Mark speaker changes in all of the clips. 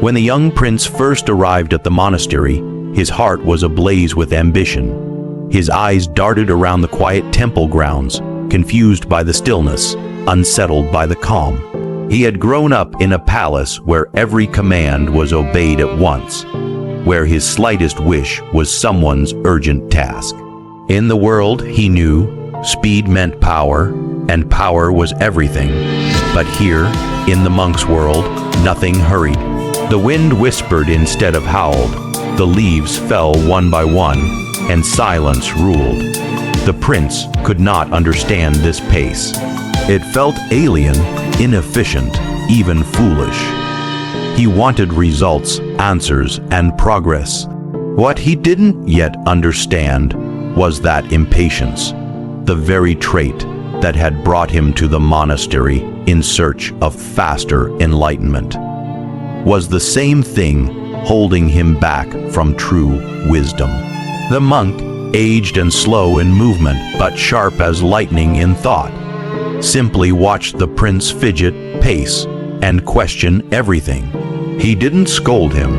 Speaker 1: When the young prince first arrived at the monastery, his heart was ablaze with ambition. His eyes darted around the quiet temple grounds, confused by the stillness, unsettled by the calm. He had grown up in a palace where every command was obeyed at once, where his slightest wish was someone's urgent task. In the world, he knew, speed meant power, and power was everything. But here, in the monk's world, nothing hurried. The wind whispered instead of howled. The leaves fell one by one, and silence ruled. The prince could not understand this pace. It felt alien, inefficient, even foolish. He wanted results, answers, and progress. What he didn't yet understand was that impatience, the very trait that had brought him to the monastery in search of faster enlightenment, was the same thing holding him back from true wisdom. The monk, aged and slow in movement but sharp as lightning in thought, simply watched the prince fidget, pace, and question everything. He didn't scold him.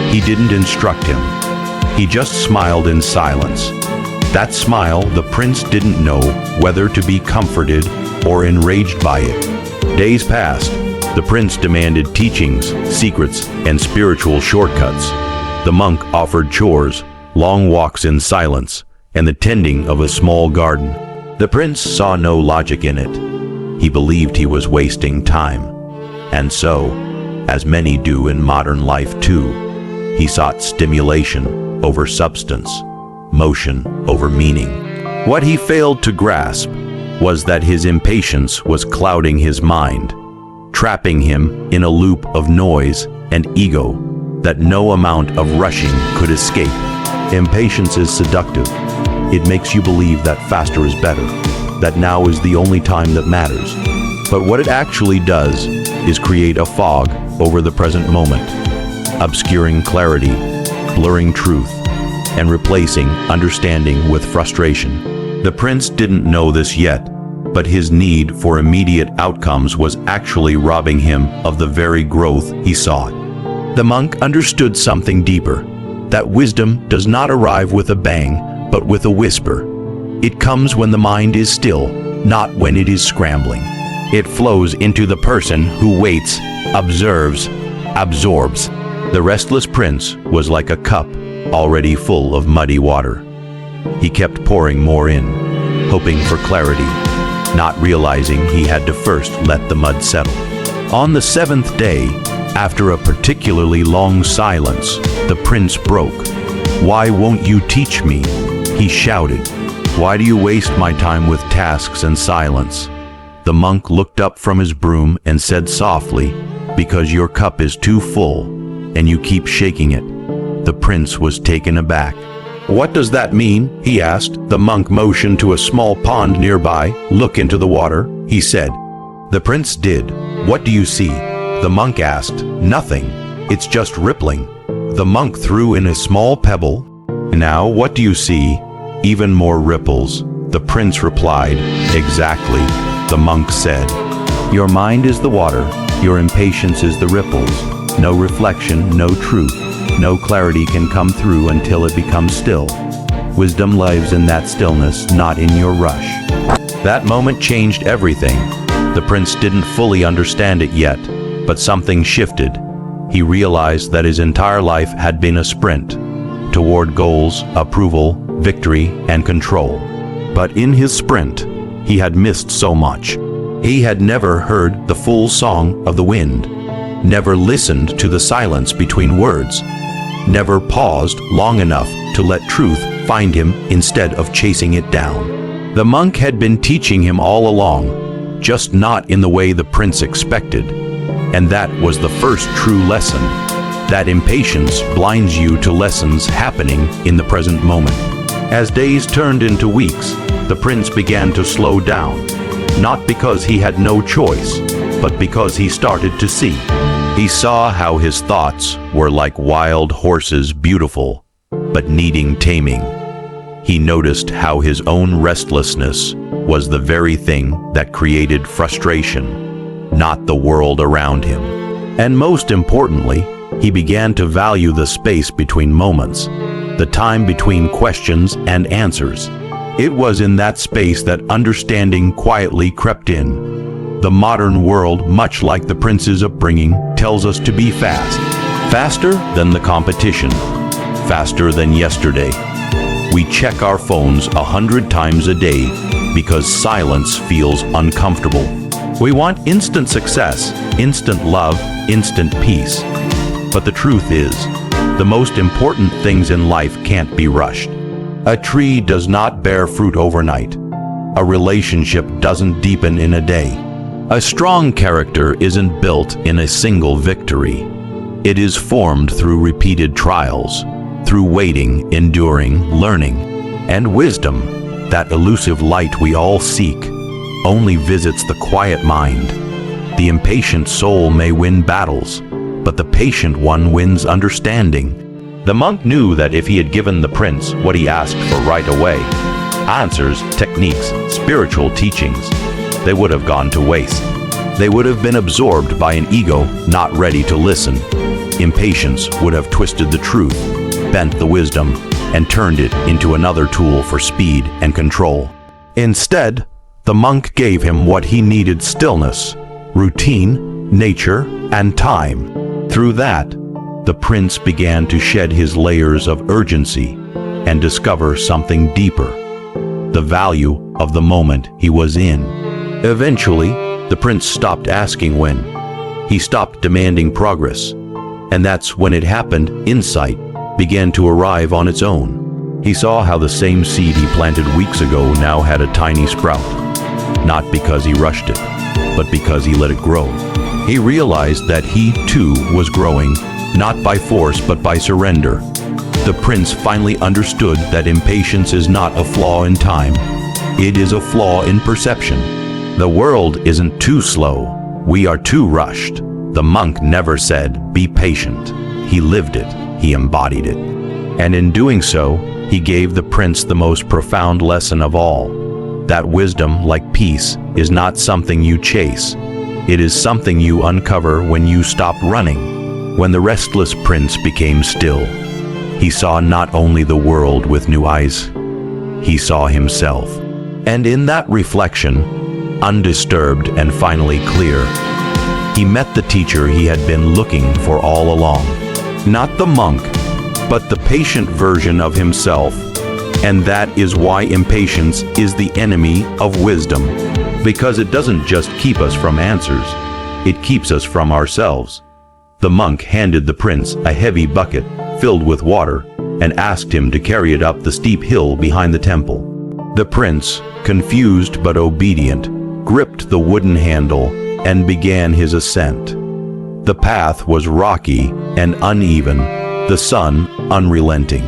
Speaker 1: He didn't instruct him. He just smiled in silence. That smile, the prince didn't know whether to be comforted or enraged by it. Days passed. The prince demanded teachings, secrets, and spiritual shortcuts. The monk offered chores, long walks in silence, and the tending of a small garden. The prince saw no logic in it. He believed he was wasting time. And so, as many do in modern life too, he sought stimulation over substance, motion over meaning. What he failed to grasp was that his impatience was clouding his mind, trapping him in a loop of noise and ego that no amount of rushing could escape. Impatience is seductive. It makes you believe that faster is better, that now is the only time that matters. But what it actually does is create a fog over the present moment, obscuring clarity, blurring truth, and replacing understanding with frustration. The prince didn't know this yet, but his need for immediate outcomes was actually robbing him of the very growth he sought. The monk understood something deeper, that wisdom does not arrive with a bang, but with a whisper. It comes when the mind is still, not when it is scrambling. It flows into the person who waits, observes, absorbs. The restless prince was like a cup already full of muddy water. He kept pouring more in, hoping for clarity, not realizing he had to first let the mud settle. On the seventh day, after a particularly long silence, the prince broke. "Why won't you teach me?" he shouted. "Why do you waste my time with tasks and silence?" The monk looked up from his broom and said softly, "Because your cup is too full, and you keep shaking it." The prince was taken aback. "What does that mean?" he asked. The monk motioned to a small pond nearby. "Look into the water," he said. The prince did. "What do you see?" The monk asked. "Nothing. It's just rippling." The monk threw in a small pebble. "Now what do you see?" "Even more ripples." The prince replied. "Exactly," the monk said. "Your mind is the water. Your impatience is the ripples. No reflection, no truth. No clarity can come through until it becomes still. Wisdom lives in that stillness, not in your rush." That moment changed everything. The prince didn't fully understand it yet, but something shifted. He realized that his entire life had been a sprint toward goals, approval, victory, and control. But in his sprint, he had missed so much. He had never heard the full song of the wind, never listened to the silence between words, never paused long enough to let truth find him instead of chasing it down. The monk had been teaching him all along, just not in the way the prince expected. And that was the first true lesson, that impatience blinds you to lessons happening in the present moment. As days turned into weeks, the prince began to slow down, not because he had no choice, but because he started to see. He saw how his thoughts were like wild horses, beautiful, but needing taming. He noticed how his own restlessness was the very thing that created frustration, not the world around him. And most importantly, He began to value the space between moments, the time between questions and answers. It was in that space that understanding quietly crept in. The modern world, much like the prince's upbringing, tells us to be fast. Faster than the competition. Faster than yesterday. We check our phones 100 times a day because silence feels uncomfortable. We want instant success, instant love, instant peace. But the truth is, the most important things in life can't be rushed. A tree does not bear fruit overnight. A relationship doesn't deepen in a day. A strong character isn't built in a single victory. It is formed through repeated trials, through waiting, enduring, learning, and wisdom. That elusive light we all seek only visits the quiet mind. The impatient soul may win battles, but the patient one wins understanding. The monk knew that if he had given the prince what he asked for right away, answers, techniques, spiritual teachings, they would have gone to waste. They would have been absorbed by an ego not ready to listen. Impatience would have twisted the truth, bent the wisdom, and turned it into another tool for speed and control. Instead, the monk gave him what he needed: stillness, routine, nature, and time. Through that, the prince began to shed his layers of urgency and discover something deeper: the value of the moment he was in. Eventually, the prince stopped asking when. He stopped demanding progress. And that's when it happened. Insight began to arrive on its own. He saw how the same seed he planted weeks ago now had a tiny sprout. Not because he rushed it, but because he let it grow. He realized that he, too, was growing, not by force but by surrender. The prince finally understood that impatience is not a flaw in time. It is a flaw in perception. The world isn't too slow. We are too rushed. The monk never said, "Be patient." He lived it. He embodied it. And in doing so, he gave the prince the most profound lesson of all: that wisdom, like peace, is not something you chase. It is something you uncover when you stop running. When the restless prince became still, he saw not only the world with new eyes, he saw himself. And in that reflection, undisturbed and finally clear, he met the teacher he had been looking for all along. Not the monk, but the patient version of himself. And that is why impatience is the enemy of wisdom. Because it doesn't just keep us from answers, it keeps us from ourselves. The monk handed the prince a heavy bucket filled with water and asked him to carry it up the steep hill behind the temple. The prince, confused but obedient, gripped the wooden handle and began his ascent. The path was rocky and uneven, the sun unrelenting.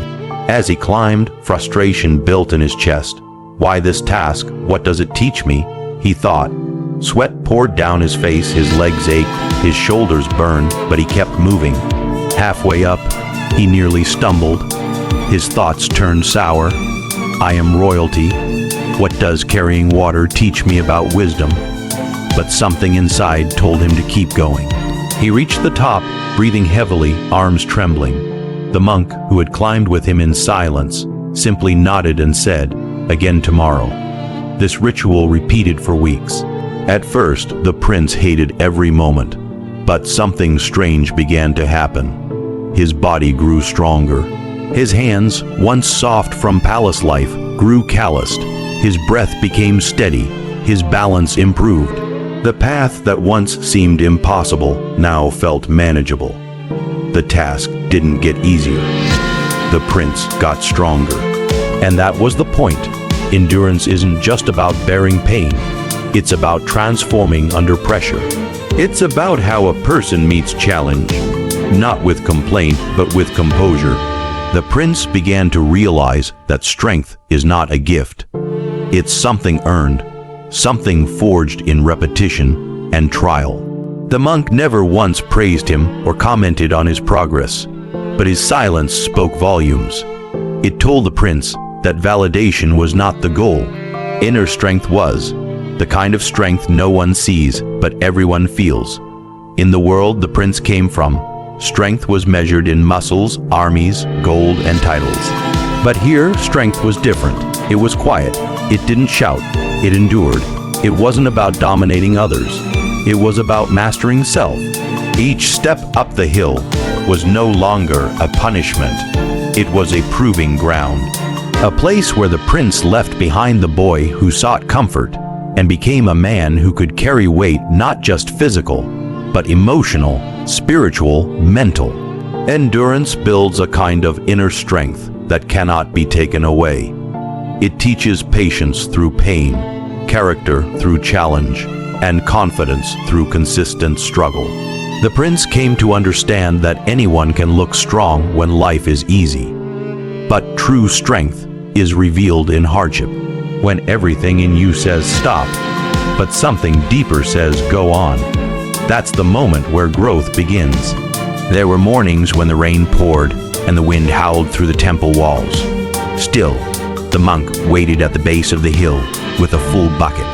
Speaker 1: As he climbed, frustration built in his chest. Why this task? What does it teach me? He thought. Sweat poured down his face, his legs ached, his shoulders burned, but he kept moving. Halfway up, he nearly stumbled. His thoughts turned sour. I am royalty. What does carrying water teach me about wisdom? But something inside told him to keep going. He reached the top, breathing heavily, arms trembling. The monk, who had climbed with him in silence, simply nodded and said, "Again tomorrow." This ritual repeated for weeks. At first, the prince hated every moment, but something strange began to happen. His body grew stronger. His hands, once soft from palace life, grew calloused. His breath became steady. His balance improved. The path that once seemed impossible now felt manageable. The task didn't get easier. The prince got stronger. And that was the point. Endurance isn't just about bearing pain. It's about transforming under pressure. It's about how a person meets challenge, not with complaint, but with composure. The prince began to realize that strength is not a gift. It's something earned, something forged in repetition and trial. The monk never once praised him or commented on his progress, but his silence spoke volumes. It told the prince that validation was not the goal. Inner strength was, the kind of strength no one sees but everyone feels. In the world the prince came from, Strength was measured in muscles, armies, gold, and titles. But here, strength was different. It was quiet. It didn't shout. It endured. It wasn't about dominating others. It was about mastering self. Each step up the hill was no longer a punishment. It was a proving ground. A place where the prince left behind the boy who sought comfort and became a man who could carry weight not just physical, but emotional, spiritual, mental. Endurance builds a kind of inner strength that cannot be taken away. It teaches patience through pain, character through challenge, and confidence through consistent struggle. The prince came to understand that anyone can look strong when life is easy. But true strength is revealed in hardship, when everything in you says stop, but something deeper says go on. That's the moment where growth begins. There were mornings when the rain poured and the wind howled through the temple walls. Still, the monk waited at the base of the hill with a full bucket.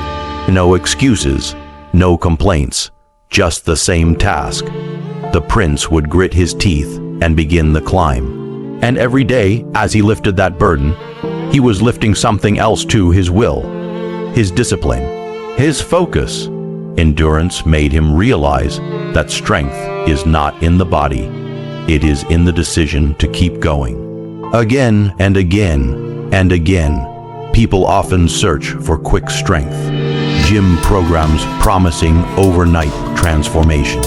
Speaker 1: No excuses, no complaints, just the same task. The prince would grit his teeth and begin the climb. And every day, as he lifted that burden, he was lifting something else too: his will, his discipline, his focus. Endurance made him realize that strength is not in the body. It is in the decision to keep going. Again and again and again, people often search for quick strength. Gym programs promising overnight transformation.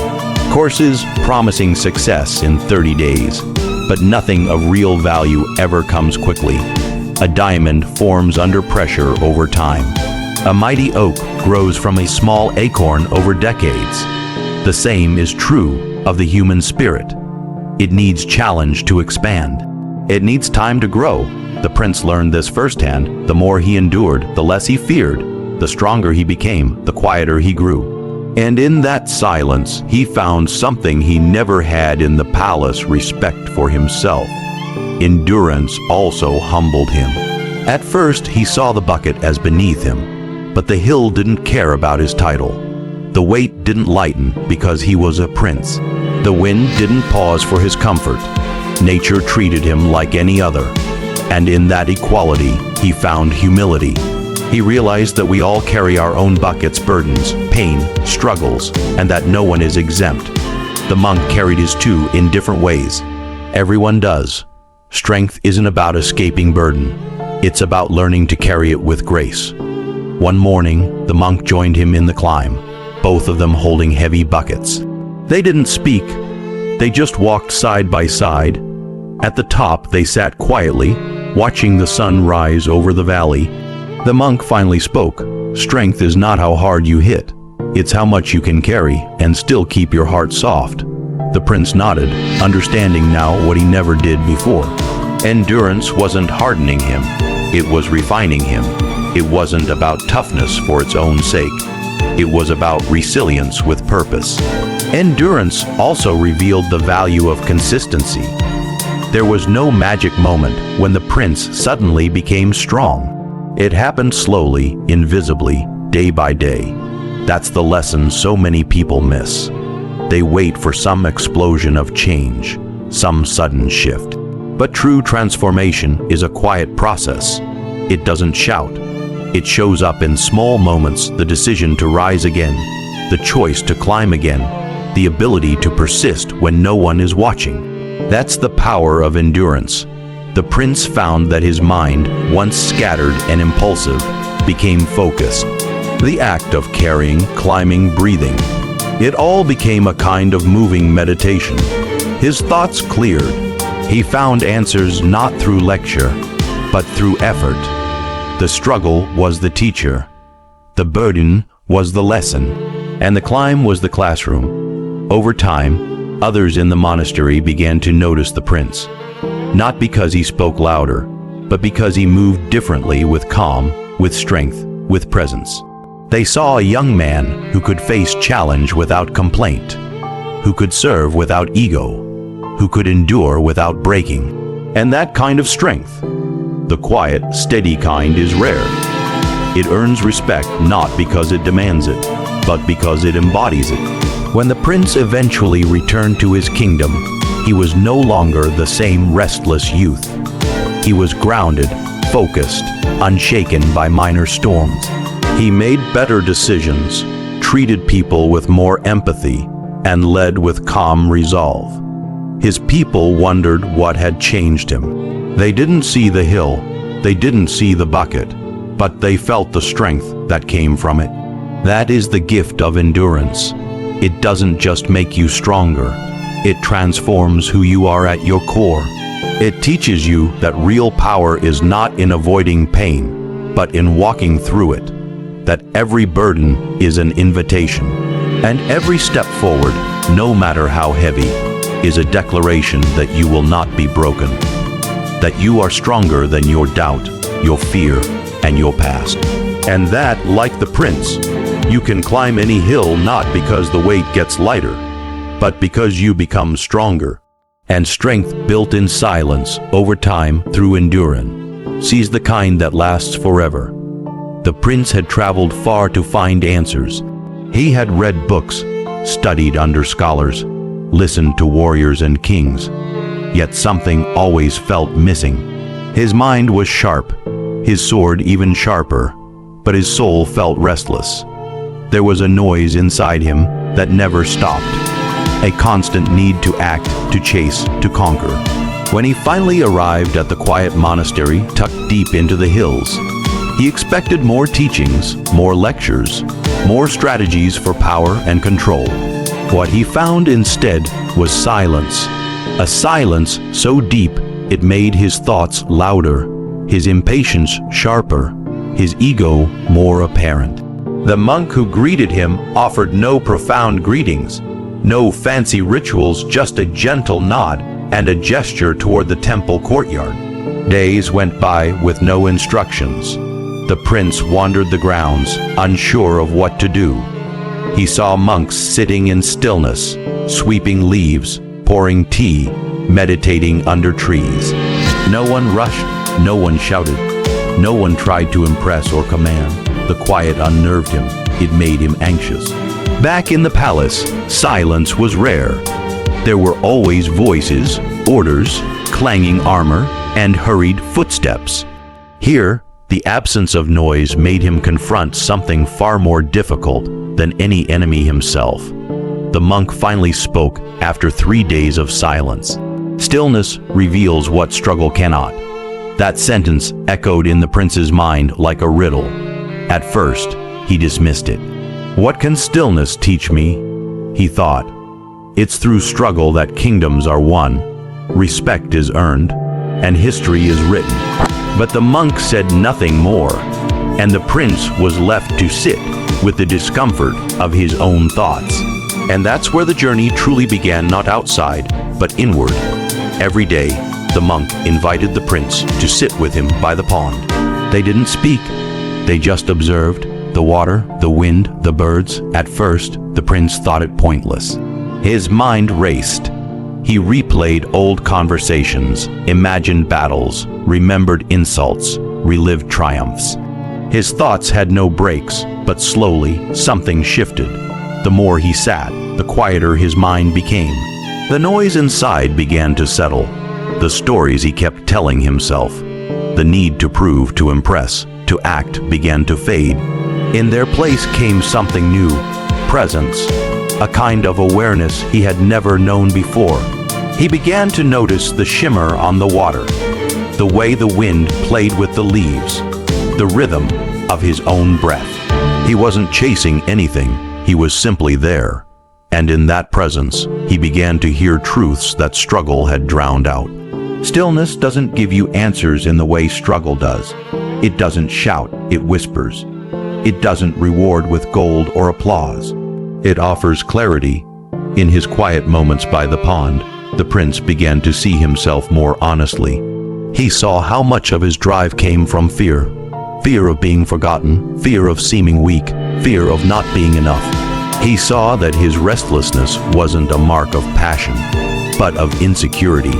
Speaker 1: Courses promising success in 30 days. But nothing of real value ever comes quickly. A diamond forms under pressure over time. A mighty oak grows from a small acorn over decades. The same is true of the human spirit. It needs challenge to expand. It needs time to grow. The prince learned this firsthand. The more he endured, the less he feared. The stronger he became, the quieter he grew. And in that silence, he found something he never had in the palace: respect for himself. Endurance also humbled him. At first, he saw the bucket as beneath him, but the hill didn't care about his title. The weight didn't lighten because he was a prince. The wind didn't pause for his comfort. Nature treated him like any other. And in that equality, he found humility. He realized that we all carry our own buckets, burdens, pain, struggles, and that no one is exempt. The monk carried his too in different ways. Everyone does. Strength isn't about escaping burden. It's about learning to carry it with grace. One morning, the monk joined him in the climb, both of them holding heavy buckets. They didn't speak. They just walked side by side. At the top, they sat quietly, watching the sun rise over the valley. The monk finally spoke. Strength is not how hard you hit. It's how much you can carry and still keep your heart soft. The prince nodded, understanding now what he never did before. Endurance wasn't hardening him. It was refining him. It wasn't about toughness for its own sake. It was about resilience with purpose. Endurance also revealed the value of consistency. There was no magic moment when the prince suddenly became strong. It happened slowly, invisibly, day by day. That's the lesson so many people miss. They wait for some explosion of change, some sudden shift. But true transformation is a quiet process. It doesn't shout. It shows up in small moments: the decision to rise again, the choice to climb again, the ability to persist when no one is watching. That's the power of endurance. The prince found that his mind, once scattered and impulsive, became focused. The act of carrying, climbing, breathing, it all became a kind of moving meditation. His thoughts cleared. He found answers not through lecture, but through effort. The struggle was the teacher. The burden was the lesson. And the climb was the classroom. Over time, others in the monastery began to notice the prince. Not because he spoke louder, but because he moved differently, with calm, with strength, with presence. They saw a young man who could face challenge without complaint, who could serve without ego, who could endure without breaking. And that kind of strength, the quiet, steady kind, is rare. It earns respect not because it demands it, but because it embodies it. When the prince eventually returned to his kingdom, he was no longer the same restless youth. He was grounded, focused, unshaken by minor storms. He made better decisions, treated people with more empathy, and led with calm resolve. His people wondered what had changed him. They didn't see the hill, they didn't see the bucket, but they felt the strength that came from it. That is the gift of endurance. It doesn't just make you stronger, it transforms who you are at your core. It teaches you that real power is not in avoiding pain, but in walking through it. That every burden is an invitation, and every step forward, no matter how heavy, is a declaration that you will not be broken. That you are stronger than your doubt, your fear, and your past. And that, like the prince, you can climb any hill not because the weight gets lighter, but because you become stronger. And strength built in silence over time through endurance sees the kind that lasts forever. The prince had traveled far to find answers. He had read books, studied under scholars, listened to warriors and kings. Yet something always felt missing. His mind was sharp, his sword even sharper, but his soul felt restless. There was a noise inside him that never stopped, a constant need to act, to chase, to conquer. When he finally arrived at the quiet monastery tucked deep into the hills, he expected more teachings, more lectures, more strategies for power and control. What he found instead was silence, a silence so deep it made his thoughts louder, his impatience sharper, his ego more apparent. The monk who greeted him offered no profound greetings, no fancy rituals, just a gentle nod and a gesture toward the temple courtyard. Days went by with no instructions. The prince wandered the grounds, unsure of what to do. He saw monks sitting in stillness, sweeping leaves, pouring tea, meditating under trees. No one rushed, no one shouted, no one tried to impress or command. The quiet unnerved him, it made him anxious. Back in the palace, silence was rare. There were always voices, orders, clanging armor, and hurried footsteps. Here, the absence of noise made him confront something far more difficult than any enemy himself. The monk finally spoke after 3 days of silence. Stillness reveals what struggle cannot. That sentence echoed in the prince's mind like a riddle. At first, he dismissed it. What can stillness teach me? He thought. It's through struggle that kingdoms are won, respect is earned, and history is written. But the monk said nothing more, and the prince was left to sit with the discomfort of his own thoughts. And that's where the journey truly began, not outside, but inward. Every day, the monk invited the prince to sit with him by the pond. They didn't speak, they just observed the water, the wind, the birds. At first, the prince thought it pointless. His mind raced. He replayed old conversations, imagined battles, remembered insults, relived triumphs. His thoughts had no breaks, but slowly, something shifted. The more he sat, the quieter his mind became. The noise inside began to settle. The stories he kept telling himself, the need to prove, to impress, to act began to fade. In their place came something new, presence, a kind of awareness he had never known before. He began to notice the shimmer on the water, the way the wind played with the leaves, the rhythm of his own breath. He wasn't chasing anything, he was simply there. And in that presence, he began to hear truths that struggle had drowned out. Stillness doesn't give you answers in the way struggle does. It doesn't shout, it whispers. It doesn't reward with gold or applause. It offers clarity. In his quiet moments by the pond, the prince began to see himself more honestly. He saw how much of his drive came from fear. Fear of being forgotten, fear of seeming weak, fear of not being enough. He saw that his restlessness wasn't a mark of passion, but of insecurity.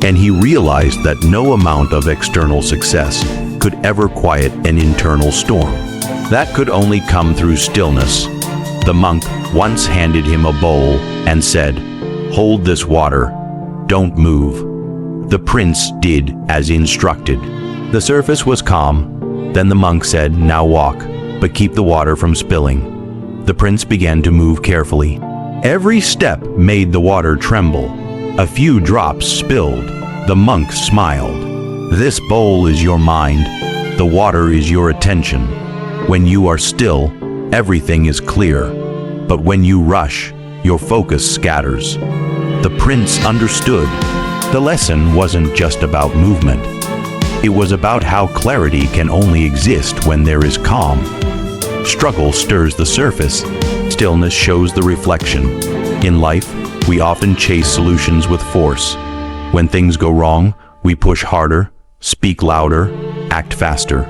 Speaker 1: And he realized that no amount of external success could ever quiet an internal storm. That could only come through stillness. The monk once handed him a bowl and said, "Hold this water, don't move." The prince did as instructed. The surface was calm. Then the monk said, "Now walk, but keep the water from spilling." The prince began to move carefully. Every step made the water tremble. A few drops spilled. The monk smiled. "This bowl is your mind. The water is your attention. When you are still, everything is clear. But when you rush, your focus scatters." The prince understood. The lesson wasn't just about movement. It was about how clarity can only exist when there is calm. Struggle stirs the surface. Stillness shows the reflection. In life, we often chase solutions with force. When things go wrong, we push harder, speak louder, act faster.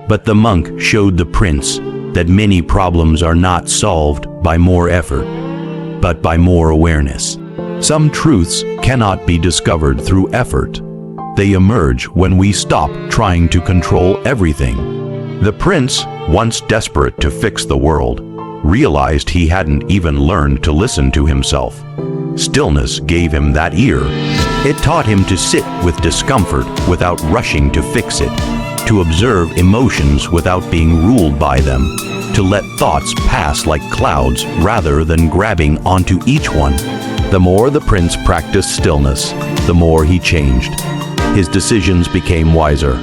Speaker 1: But the monk showed the prince that many problems are not solved by more effort, but by more awareness. Some truths cannot be discovered through effort. They emerge when we stop trying to control everything. The prince, once desperate to fix the world, realized he hadn't even learned to listen to himself. Stillness gave him that ear. It taught him to sit with discomfort without rushing to fix it, to observe emotions without being ruled by them, to let thoughts pass like clouds rather than grabbing onto each one. The more the prince practiced stillness, the more he changed. His decisions became wiser,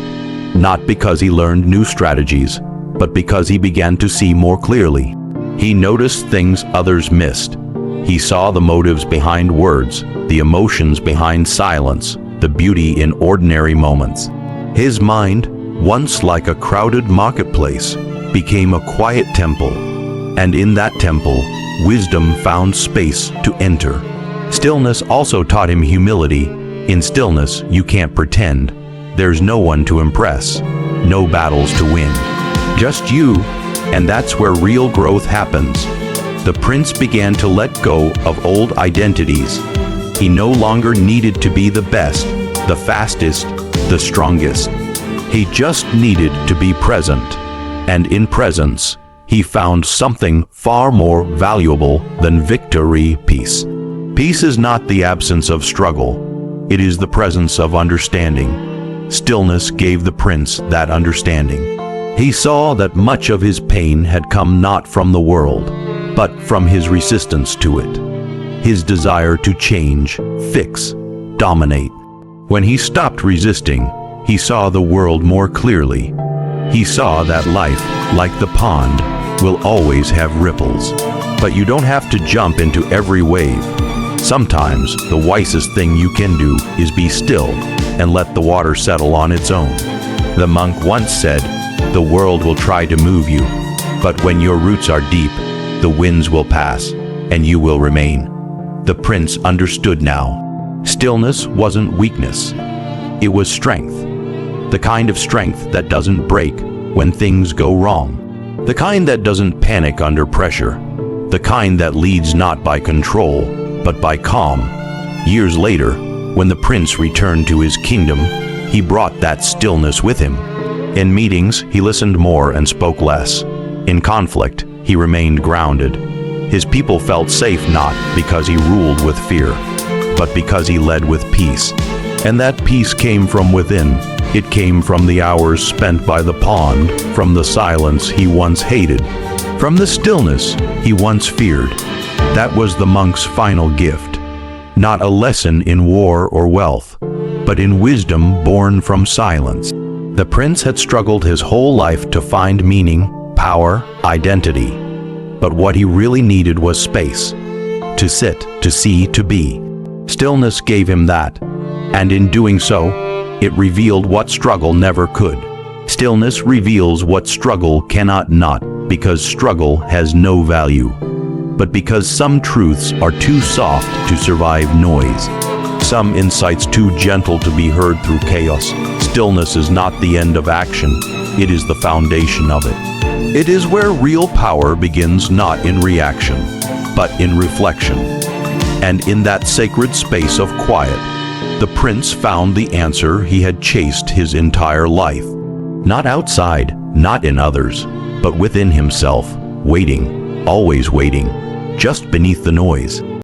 Speaker 1: not because he learned new strategies, but because he began to see more clearly. He noticed things others missed. He saw the motives behind words, the emotions behind silence, the beauty in ordinary moments. His mind, once like a crowded marketplace, became a quiet temple, and in that temple, wisdom found space to enter. Stillness also taught him humility. In stillness, you can't pretend. There's no one to impress, no battles to win. Just you, and that's where real growth happens. The prince began to let go of old identities. He no longer needed to be the best, the fastest, the strongest. He just needed to be present. And in presence, he found something far more valuable than victory: peace. Peace is not the absence of struggle. It is the presence of understanding. Stillness gave the prince that understanding. He saw that much of his pain had come not from the world, but from his resistance to it. His desire to change, fix, dominate. When he stopped resisting, he saw the world more clearly. He saw that life, like the pond, will always have ripples. But you don't have to jump into every wave. Sometimes the wisest thing you can do is be still and let the water settle on its own. The monk once said, "The world will try to move you, but when your roots are deep, the winds will pass and you will remain." The prince understood now. Stillness wasn't weakness. It was strength. The kind of strength that doesn't break when things go wrong. The kind that doesn't panic under pressure. The kind that leads not by control, but by calm. Years later, when the prince returned to his kingdom, he brought that stillness with him. In meetings, he listened more and spoke less. In conflict, he remained grounded. His people felt safe not because he ruled with fear, but because he led with peace. And that peace came from within. It came from the hours spent by the pond, from the silence he once hated, from the stillness he once feared. That was the monk's final gift. Not a lesson in war or wealth, but in wisdom born from silence. The prince had struggled his whole life to find meaning, power, identity. But what he really needed was space. To sit, to see, to be. Stillness gave him that. And in doing so, it revealed what struggle never could. Stillness reveals what struggle cannot not, because struggle has no value, but because some truths are too soft to survive noise. Some insights too gentle to be heard through chaos. Stillness is not the end of action, it is the foundation of it. It is where real power begins, not in reaction, but in reflection. And in that sacred space of quiet, the prince found the answer he had chased his entire life. Not outside, not in others, but within himself, waiting, always waiting, just beneath the noise.